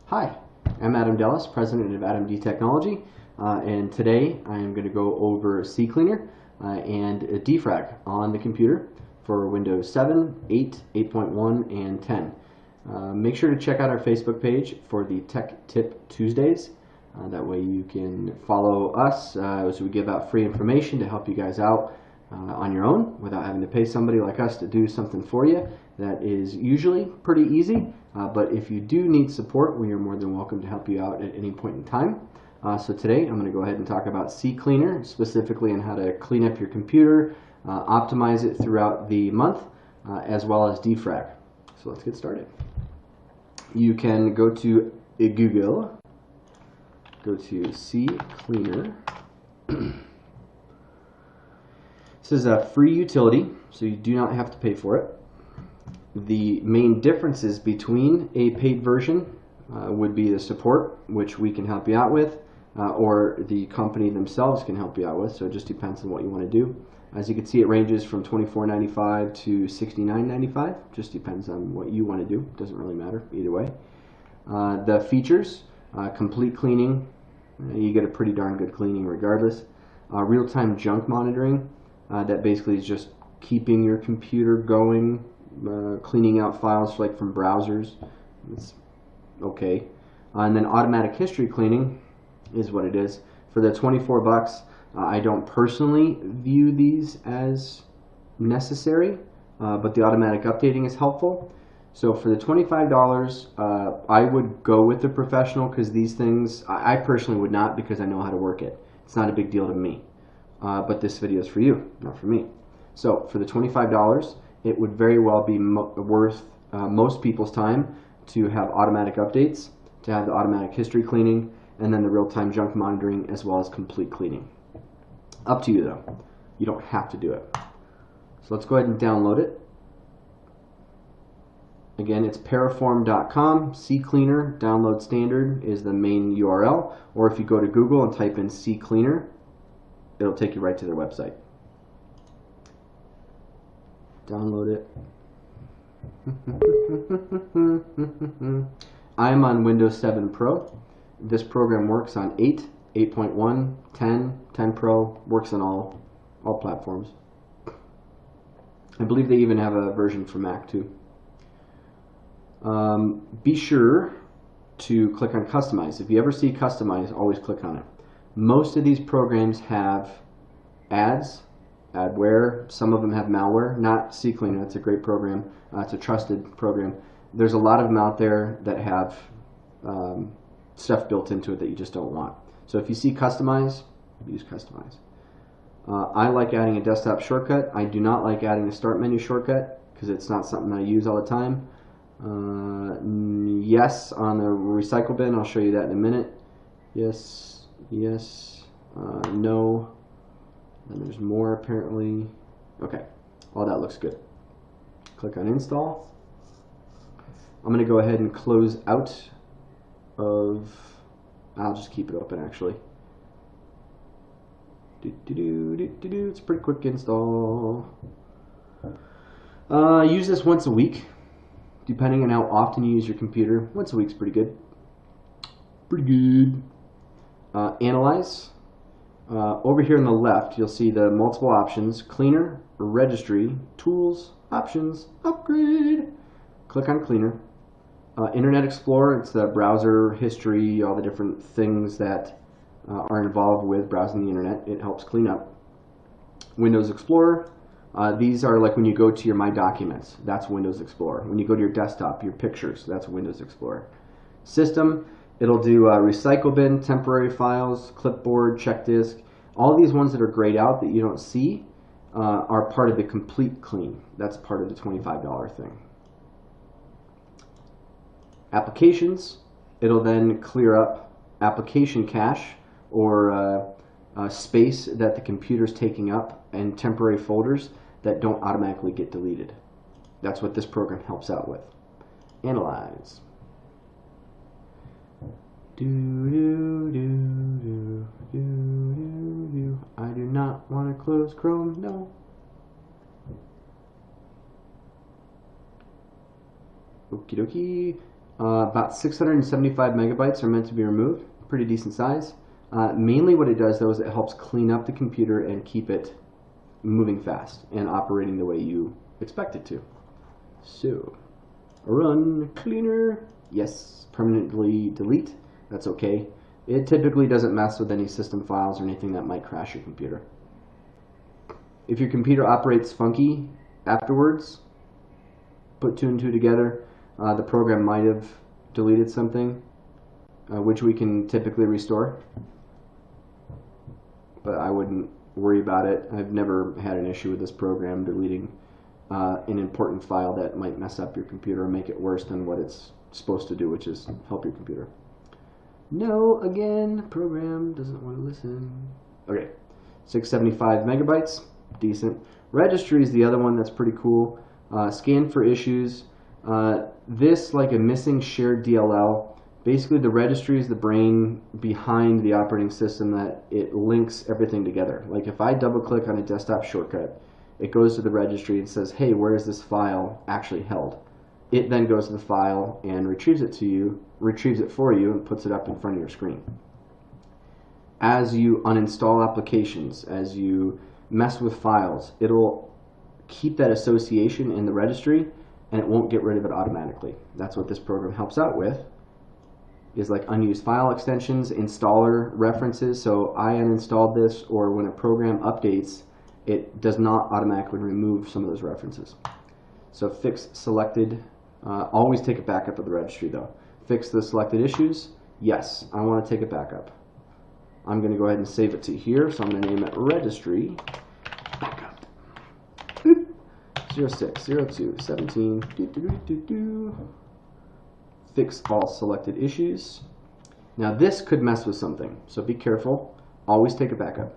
Hi, I'm Adam Dellis, President of Adam D Technology, and today I am going to go over CCleaner and Defrag on the computer for Windows 7, 8, 8.1, and 10. Make sure to check out our Facebook page for the Tech Tip Tuesdays. That way you can follow us as we give out free information to help you guys out on your own without having to pay somebody like us to do something for you. That is usually pretty easy, but if you do need support, we are more than welcome to help you out at any point in time. So today I'm going to go ahead and talk about CCleaner, specifically on how to clean up your computer, optimize it throughout the month, as well as Defrag. So let's get started. You can go to Google, go to CCleaner. This is a free utility, so you do not have to pay for it. The main differences between a paid version would be the support, which we can help you out with, or the company themselves can help you out with, so it just depends on what you want to do. As you can see, it ranges from $24.95 to $69.95, just depends on what you want to do. Doesn't really matter either way. The features, complete cleaning, you get a pretty darn good cleaning regardless. Real-time junk monitoring, that basically is just keeping your computer going, cleaning out files like from browsers. It's okay. And then automatic history cleaning is what it is. For the 24 bucks, I don't personally view these as necessary, but the automatic updating is helpful. So for the $25, I would go with the professional, because these things, I personally would not, because I know how to work it. It's not a big deal to me. But this video is for you, not for me. So for the $25, it would very well be worth most people's time to have automatic updates, to have the automatic history cleaning, and then the real-time junk monitoring, as well as complete cleaning. Up to you though. You don't have to do it. So let's go ahead and download it. Again, it's paraform.com. CCleaner download standard is the main URL, or if you go to Google and type in CCleaner, it'll take you right to their website. Download it. I'm on Windows 7 Pro. This program works on 8, 8.1, 10, 10 Pro, works on all platforms. I believe they even have a version for Mac too. Be sure to click on Customize. If you ever see Customize, always click on it. Most of these programs have ads, adware. Some of them have malware. Not CCleaner. It's a great program. It's a trusted program. There's a lot of them out there that have stuff built into it that you just don't want. So if you see Customize, use Customize. I like adding a desktop shortcut. I do not like adding a start menu shortcut, because it's not something I use all the time. Yes, on the recycle bin. I'll show you that in a minute. Yes, yes, no. And there's more apparently. Okay, all that looks good. Click on install. I'm going to go ahead and close out of, I'll just keep it open actually. It's a pretty quick install. Use this once a week, depending on how often you use your computer. Once a week's pretty good. Pretty good. Analyze. Over here on the left, you'll see the multiple options: Cleaner, Registry, Tools, Options, Upgrade. Click on Cleaner. Internet Explorer, it's the browser history, all the different things that are involved with browsing the internet. It helps clean up. Windows Explorer, these are like when you go to your My Documents, that's Windows Explorer. When you go to your desktop, your pictures, that's Windows Explorer. System, it'll do recycle bin, temporary files, clipboard, check disk. All these ones that are grayed out that you don't see are part of the complete clean. That's part of the $25 thing. Applications, it'll then clear up application cache, or space that the computer's taking up, and temporary folders that don't automatically get deleted. That's what this program helps out with. Analyze. I do not want to close Chrome, no. Okie dokie. About 675 megabytes are meant to be removed. Pretty decent size. Mainly what it does though is it helps clean up the computer and keep it moving fast and operating the way you expect it to. So, run cleaner. Yes, permanently delete. That's okay. It typically doesn't mess with any system files or anything that might crash your computer. If your computer operates funky afterwards, put two and two together, the program might have deleted something, which we can typically restore. But I wouldn't worry about it. I've never had an issue with this program deleting an important file that might mess up your computer and make it worse than what it's supposed to do, which is help your computer. No, again, program doesn't want to listen. Okay, 675 megabytes, decent. Registry is the other one that's pretty cool. Scan for issues. This, like a missing shared DLL, basically the registry is the brain behind the operating system that it links everything together. Like if I double click on a desktop shortcut, it goes to the registry and says, hey, where is this file actually held? It then goes to the file and retrieves it for you and puts it up in front of your screen. As you uninstall applications, as you mess with files, it'll keep that association in the registry and it won't get rid of it automatically. That's what this program helps out with, is like unused file extensions, installer references. So I uninstalled this, or when a program updates, it does not automatically remove some of those references. So fix selected, always take a backup of the registry though. Fix the selected issues, yes, I want to take a backup. I'm going to go ahead and save it to here, so I'm going to name it registry backup. 060217. Fix all selected issues. Now this could mess with something, so be careful. Always take a backup.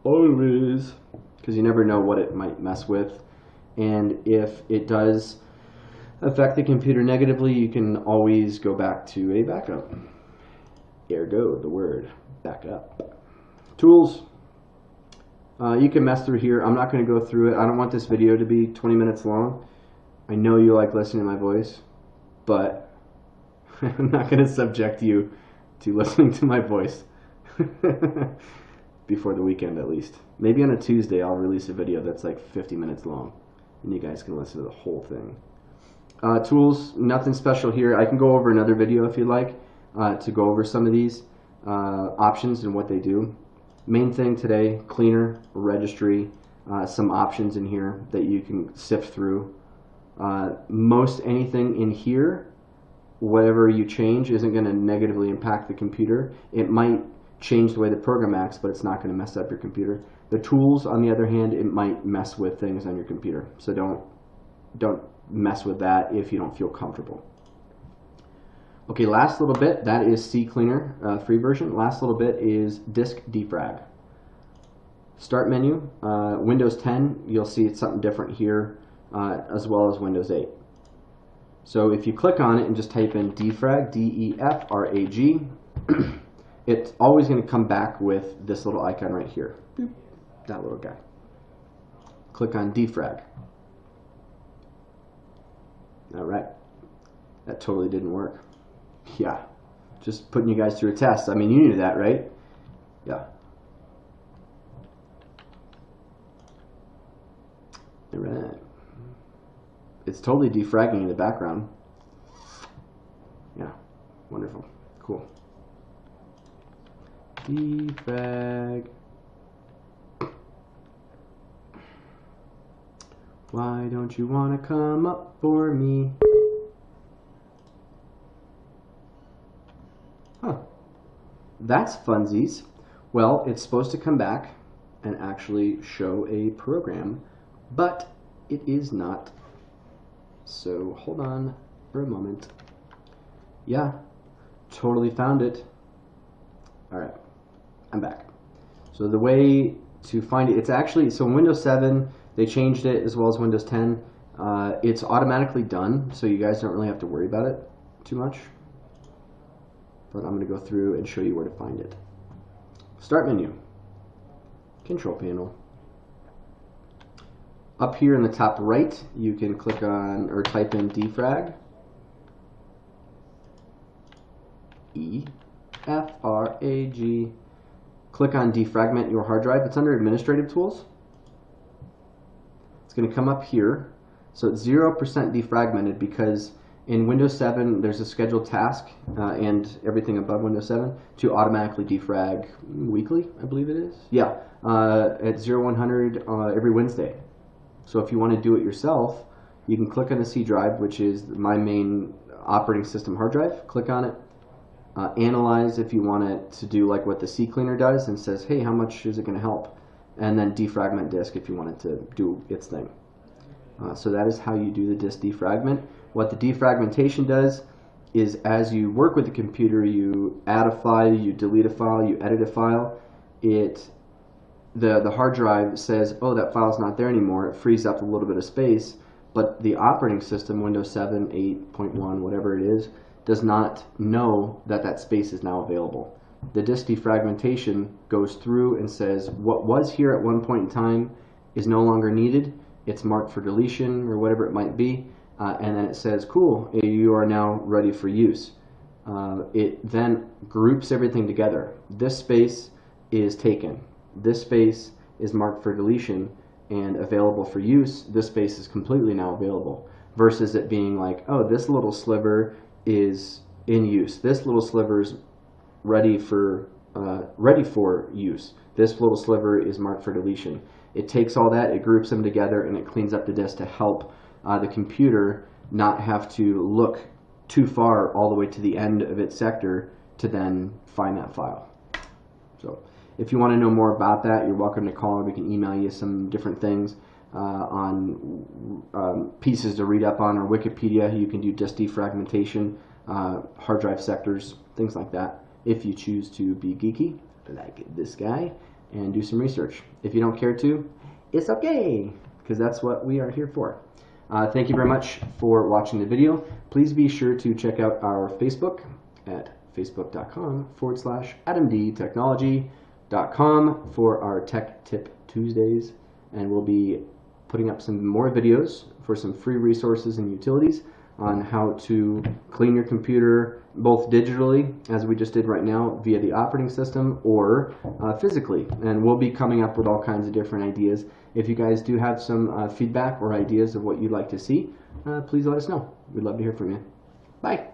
Always. Because you never know what it might mess with. And if it does affect the computer negatively, you can always go back to a backup. Ergo, the word backup. Tools. You can mess through here. I'm not going to go through it. I don't want this video to be 20 minutes long. I know you like listening to my voice, but I'm not going to subject you to listening to my voice before the weekend at least. Maybe on a Tuesday I'll release a video that's like 50 minutes long and you guys can listen to the whole thing. Tools, nothing special here. I can go over another video if you'd like to go over some of these options and what they do. Main thing today, cleaner, registry, some options in here that you can sift through. Most anything in here, whatever you change, isn't going to negatively impact the computer. It might change the way the program acts, but it's not going to mess up your computer. The tools, on the other hand, it might mess with things on your computer. So don't mess with that if you don't feel comfortable. Okay, last little bit, that is CCleaner, free version. Last little bit is Disk Defrag. Start menu, Windows 10, you'll see it's something different here, as well as Windows 8. So if you click on it and just type in Defrag, D-E-F-R-A-G, it's always going to come back with this little icon right here. Boop, that little guy. Click on Defrag. Alright, that totally didn't work. Yeah, just putting you guys through a test. I mean, you knew that, right? Yeah. Alright. It's totally defragging in the background. Yeah, wonderful. Cool. Defrag. Why don't you want to come up for me? Huh. That's funsies. Well, it's supposed to come back and actually show a program, but it is not. So hold on for a moment. Yeah, totally found it. Alright, I'm back. So the way to find it, it's actually, so in Windows 7, they changed it as well as Windows 10. It's automatically done, so you guys don't really have to worry about it too much. But I'm going to go through and show you where to find it. Start menu, control panel. Up here in the top right, you can click on or type in defrag. D-E-F-R-A-G. Click on Defragment your hard drive. It's under Administrative Tools. It's going to come up here. So it's 0% defragmented because in Windows 7 there's a scheduled task and everything above Windows 7 to automatically defrag weekly, I believe it is. Yeah, at 0100 every Wednesday. So if you want to do it yourself, you can click on the C drive, which is my main operating system hard drive. Click on it. Analyze if you want it to do like what the CCleaner does and says, hey, how much is it going to help? And then defragment disk if you want it to do its thing. So that is how you do the disk defragment. What the defragmentation does is as you work with the computer, you add a file, you delete a file, you edit a file. The hard drive says, oh, that file's not there anymore. It frees up a little bit of space, but the operating system, Windows 7, 8.1, whatever it is, does not know that that space is now available. The disk defragmentation goes through and says what was here at one point in time is no longer needed. It's marked for deletion or whatever it might be, and then it says, cool, you are now ready for use. It then groups everything together. This space is taken. This space is marked for deletion and available for use. This space is completely now available, versus it being like, oh, this little sliver is in use. This little sliver is ready for use. This little sliver is marked for deletion. It takes all that, it groups them together, and it cleans up the disk to help the computer not have to look too far all the way to the end of its sector to then find that file. So if you want to know more about that, you're welcome to call, or we can email you some different things on pieces to read up on, or Wikipedia. You can do disk defragmentation, hard drive sectors, things like that, if you choose to be geeky like this guy and do some research. If you don't care to, it's okay, because that's what we are here for. Thank you very much for watching the video. Please be sure to check out our Facebook at facebook.com/AdamDTechnology.com for our Tech Tip Tuesdays, and we'll be putting up some more videos for some free resources and utilities on how to clean your computer, both digitally, as we just did right now, via the operating system, or physically. And we'll be coming up with all kinds of different ideas. If you guys do have some feedback or ideas of what you'd like to see, please let us know. We'd love to hear from you. Bye.